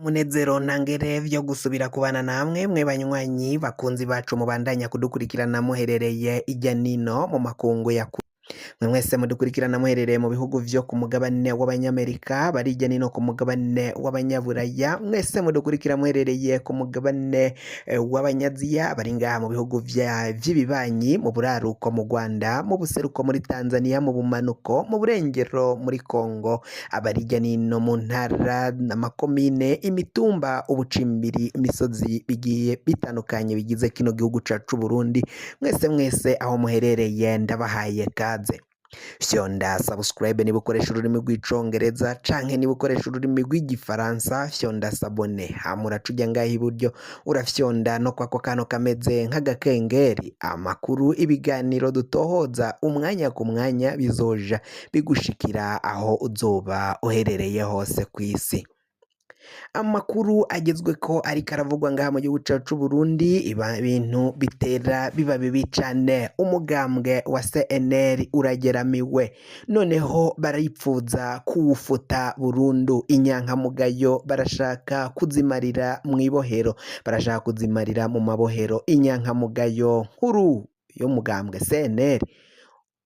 Munezero ntangere vyo gusubira kubana namwe mwe banywanyi bakunzi bacu mubandanya kudukurikirana muherereye irya nino mu makungu ya mwe mwese mudukurikirana muherereye mu bihugu vyo ku mugabane w'abanyamerika bari irya nino ku mugabane w'abanyaburaya mwese mudukurikira muherereye ku mugabane w'abanyaziya bari ngaha mu bihugu vy'ibibanyi mu buraruko mu Rwanda mu buseruko muri Tanzania mu bumanuko mu burengero muri Kongo abari irya nino mu ntara n'amakomine imitumba ubucimbiri imisozi bigiye bitandukanye bigize kino gihugu cacu Burundi mwese aho muherereye ndabahaye kaze fyonda subscribe niba ukoresha ururimi rw'icongereza canke niba ukoresha ururimi rw'igifaransa fyonda sabone hamura tujya ngaho iburyo urafyonda no kwako kano kameze nk'agakengeri amakuru ibiganiro dutohoza umwanya ku mwanya bizoja bigushikira aho uzoba uherereye hose kw'isi. Amakuru agezweko ariko aravugwa ngaha mu gihugu cacu Burundi ibintu bitera biba bibi cane umugambwe wa CNL urageramiwe noneho baripfuza kuwufuta burundu inyankamugayo barashaka kuzimarira mw'ibohero barashaka kuzimarira mu mabohero inyankamugayo nkuru yo mugambwe CNL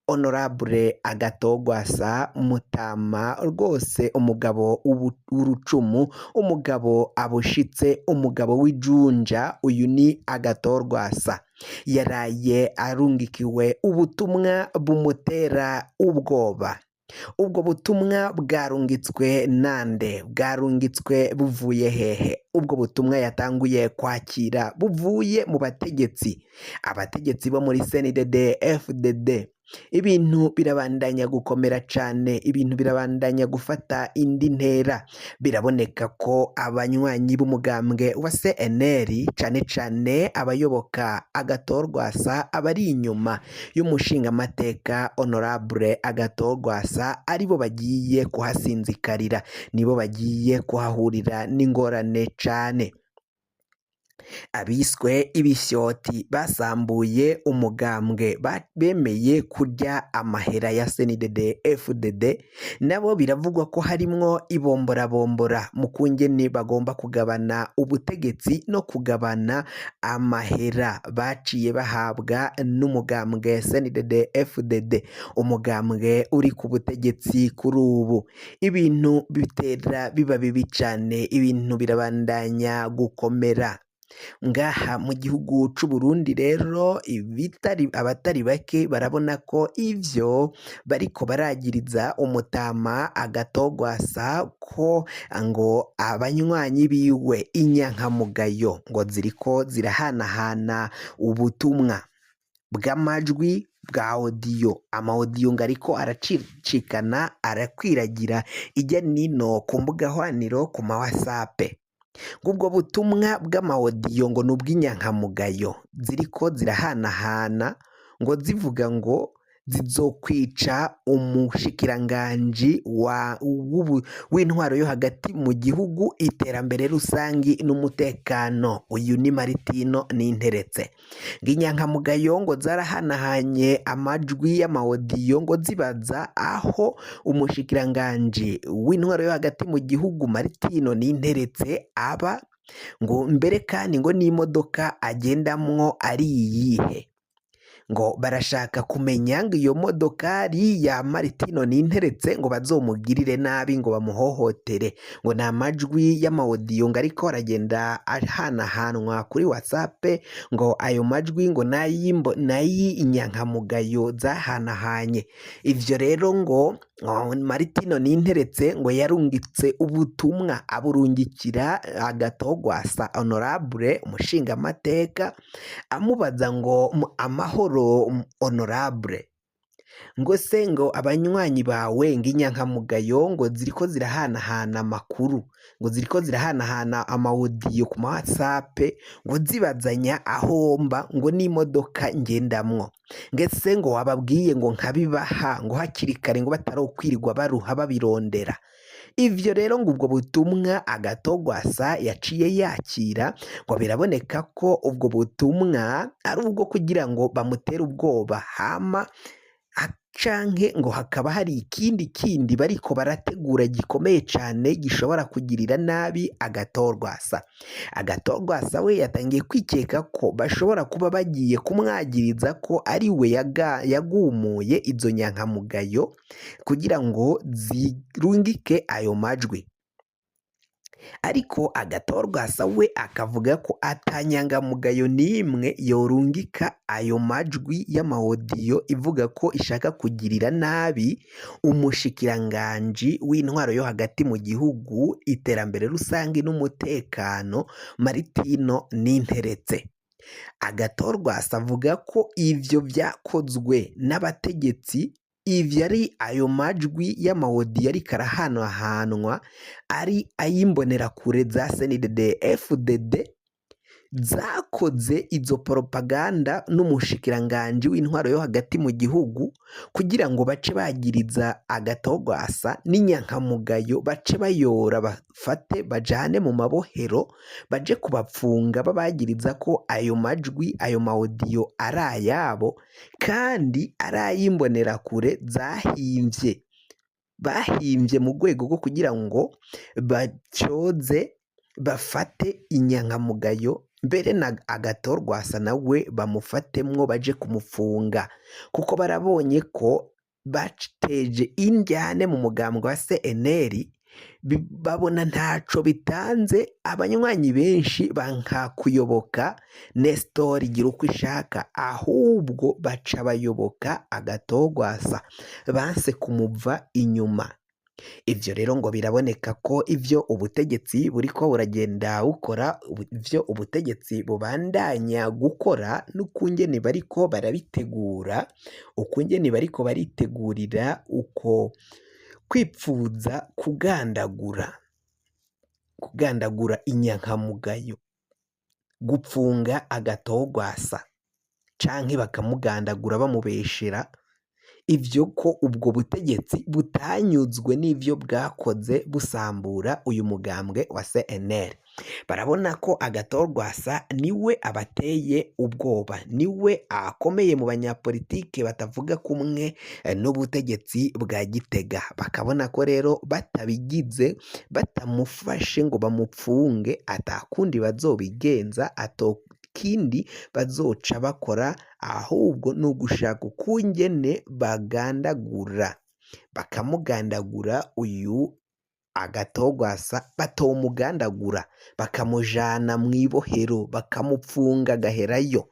Honorable Agatogwasa Mutama rwose umugabo w'urucumu umugabo abushitse umugabo w'ijunja uyu ni Agatorwasa yaraye arungikiwe ubutumwa bumutera ubwoba. Ubwo butumwa bwarungitswe nande bwarungitswe buvuye hehe? Ubwo butumwa yatanguye kwakira buvuye mu abategetsi bo muri CNDD FDD. Ibintu birabandanya gukomera cane ibintu birabandanya gufata indi ntera biraboneka ko abanywanyi b'umugambwe wa CNL cane abayoboka Agatorwasa abari inyuma y'umushinga amateka Honorable Agatorwasa aribo bagiye kuhasinzikarira nibo bagiye kuhahurira n'ingorane cane. Abiswe ibishyoti basambuye umugambwe bemeye kurya amahera ya CNDD FDD nabo biravugwa ko harimwo ibomborabombora mu kungene bagomba kugabana ubutegetsi no kugabana amahera baciye bahabwa n'umugambwe CNDD FDD umugambwe uri ku butegetsi kuri ubu. Ibintu bitera biba bibi cane ibintu birabandanya gukomera ngaha mu gihugu c'u Burundi. Rero abatari bake barabona ko ivyo bariko baragiriza umutama Agatogwasa ko ngo abanywanyi biwe inyankamugayo ngo ziriko zirahanahana ubutumwa bw'amajwi bwa audio amaudio ngo ariko aracicikana arakwiragira ijya nino ku mbuga hwaniro ku ma WhatsApp. Ubwo butumwa bw'amawodiyo ngo n'ubw'inyankamugayo ziriko zirahanahana ngo zivuga ngo zizokwica umushikiranganji w'intwaro yo hagati mu gihugu iterambere rusangi n'umutekano uyu ni Maritino Ninteretse. Ng'inyankamugayo ngo zarahanahanye amajwi y'amawodiyo ngo zibaza aho umushikiranganji w'intwaro yo hagati mu gihugu Maritino Ninteretse aba ngo mbere kandi ngo n'imodoka agendamwo ari iyihe ngo barashaka kumenya ngo iyo modokari ya Maritino Ninteretse ngo bazomugirire nabi ngo bamuhohotere ngo nta majwi y'amawodiyo ngo ariko aragenda ahanahanwa kuri WhatsApp ngo ayo majwi ngo nayi inyankamugayo zahanahanye. Ivyo rero ngo Maritino Ninteretse ngo yarungitse ubutumwa aburungikira Agatogwasa Honorable umushinga amateka amubaza ngo amahoro Honorable ngo se ngo abanywanyi bawe ng'inyankamugayo ngo ziriko zirahanahana amakuru ngo ziriko zirahanahana amaudio ku WhatsApp ngo zibazanya ahomba ngo n'imodoka ngendamwo ngese ngo wababwiye ngo nkabibaha ngo hakiri kare ngo batarokwirirwa baruha babirondera. Ivyo rero ngo ubwo butumwa Agatogwasa yaciye yakira ngo biraboneka ko ubwo butumwa ari ubwo kugira ngo bamutere ubwoba hama canke ngo hakaba hari ikindi bariko barategura gikomeye cane gishobora kugirira nabi Agathon Rwasa. Agathon Rwasa we yatangiye kwikeka ko bashobora kuba bagiye kumwagiriza ko ari we yagumuye izo nyankamugayo kugira ngo zirungike ayo majwi, ariko Agathon Rwasa we akavuga ko ata nyangamugayo n'imwe yorungika ayo majwi y'amawodiyo ivuga ko ishaka kugirira nabi umushikiranganji w'intwaro yo hagati mu gihugu, iterambere rusange n'umutekano, Maritino Ninteretse. Agathon Rwasa avuga ko ivyo vyakozwe n'abategetsi, ivyo ari ayo majwi y'amawodiyo ariko arahanahanwa ari ay'imbonerakure za CNDD-FDD zakoze izo propaganda n'umushikiranganji w'intwaro yo hagati mu gihugu kugira ngo bace bagiriza Agathon Rwasa n'inyankamugayo, bace bayora bafate bajane mu mabohero baje kubapfunga babagiriza ko ayo majwi ayo mawodiyo ari ayabo kandi ari ay'imbonerakure bahimbye mu rwego rwo kugira ngo bacyoze bafate inyankamugayo, mbere na Agathon Rwasa nawe bamufatemwo baje kumufunga kuko barabonye ko bateje indyane mu mugambwe wa CNL, babona ntaco bitanze. Abanywanyi benshi banka kuyoboka Nestor Girukishaka, ahubwo baca bayoboka Agathon Rwasa, banse kumuva inyuma. Ivyo rero ngo biraboneka ko ivyo ubutegetsi buriko buragenda bukora, ivyo ubutegetsi bubandanya gukora n'ukungene bariko barabitegura, ukungene bariko baritegurira uko kwipfuza kugandagura inyankamugayo, gupfunga Agathon Rwasa canke bakamugandagura bamubeshera ivyo ko ubwo butegetsi butanyuzwe n'ivyo bwakoze busambura uyu mugambwe wa CNL. Barabona ko Agathon Rwasa niwe abateye ubwoba, niwe akomeye mu banyapolitike batavuga kumwe n'ubutegetsi bwa Gitega. Bakabona ko rero batabigize, batamufashe ngo bamupfunge, atakundi bazobigenza, kindi bazoca bakora, ahubwo ni ugushaka ukungene bakamugandagura uyu Agathon Rwasa, batomugandagura bakamujana mw'ibohero bakamupfunga agaherayo.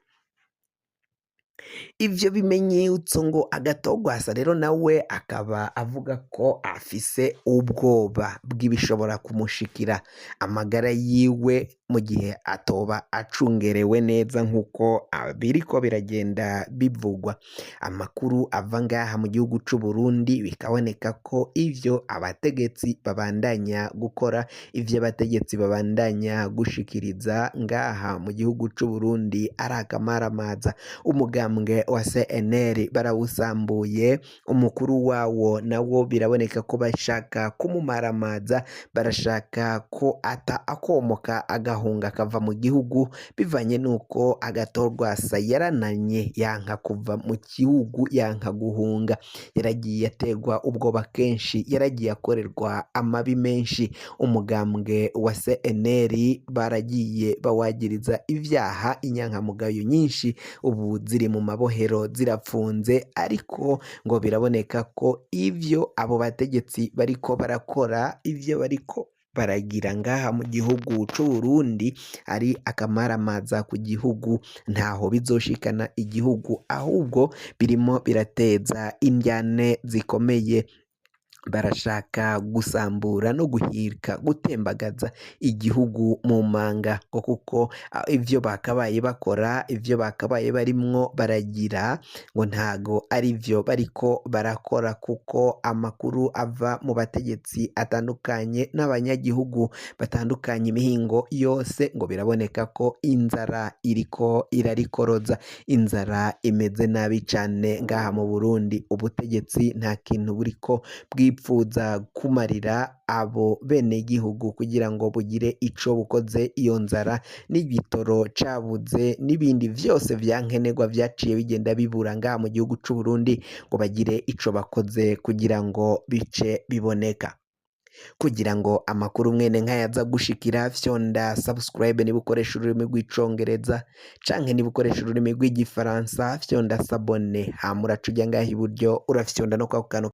Ivyo bimenyetso ngo Agathon Rwasa rero nawe akaba avuga ko afise ubwoba bw'ibishobora kumushikira amagara yiwe mu gihe atoba acungerewe neza nk'uko biriko biragenda bivugwa. Amakuru ava ngaha mu gihugu c'u Burundi bikaboneka ko ivyo abategetsi babandanya gukora, ivyo abategetsi babandanya gushikiriza ngaha mu gihugu c'u Burundi ari akamaramaza. Umugambwe wa CNL barawusambuye, umukuru wawo nawo biraboneka ko bashaka kumumaramaza, barashaka ko akomoka agahunga akava mu gihugu, bivanye nuko Agathon Rwasa yarananye, yanka kuva mu gihugu, yanka guhunga, yaragiye aterwa ubwoba kenshi, yaragiye akorerwa amabi menshi. Umugambwe wa CNL baragiye bawagiriza ivyaha, inyankamugayo nyinshi ubu ziri mu mabohero zirapfunze, ariko ngo biraboneka ko ivyo abo bategetsi bariko barakora, ivyo bariko baragira ngaha mu gihugu c'u Burundi ari akamaramaza ku gihugu, ntaho bizoshikana igihugu, ahubwo birimo birateza indyane zikomeye. Barashaka gusambura no guhirika, gutembagaza igihugu mu manga, kuko ivyo bakabaye bakora, ivyo bakabaye barimwo baragira ngo ntago ari vyo bariko barakora, kuko amakuru ava mu bategetsi atandukanye n'abanyagihugu batandukanye imihingo yose, ngo biraboneka ko inzara iriko irarikoroza, inzara imeze nabi cane ngaha mu Burundi. Ubutegetsi nta kintu buriko bwipfuza kumarira abo benegihugu kugira ngo bugire ico bukoze. Iyo nzara n'igitoro cabuze n'ibindi vyose vyankenerwa vyaciye bigenda bibura ngaha mu gihugu c'u Burundi ngo bagire ico bakoze kugira ngo bice biboneka. Kugira ngo amakuru mwene nk'aya aza gushikira, fyonda subscribe niba ukoresha ururimi rw'icongereza canke niba ukoresha ururimi rw'igifaransa fyonda sabone, hama uraca uja ngaha iburyo urafyonda no kwako kantu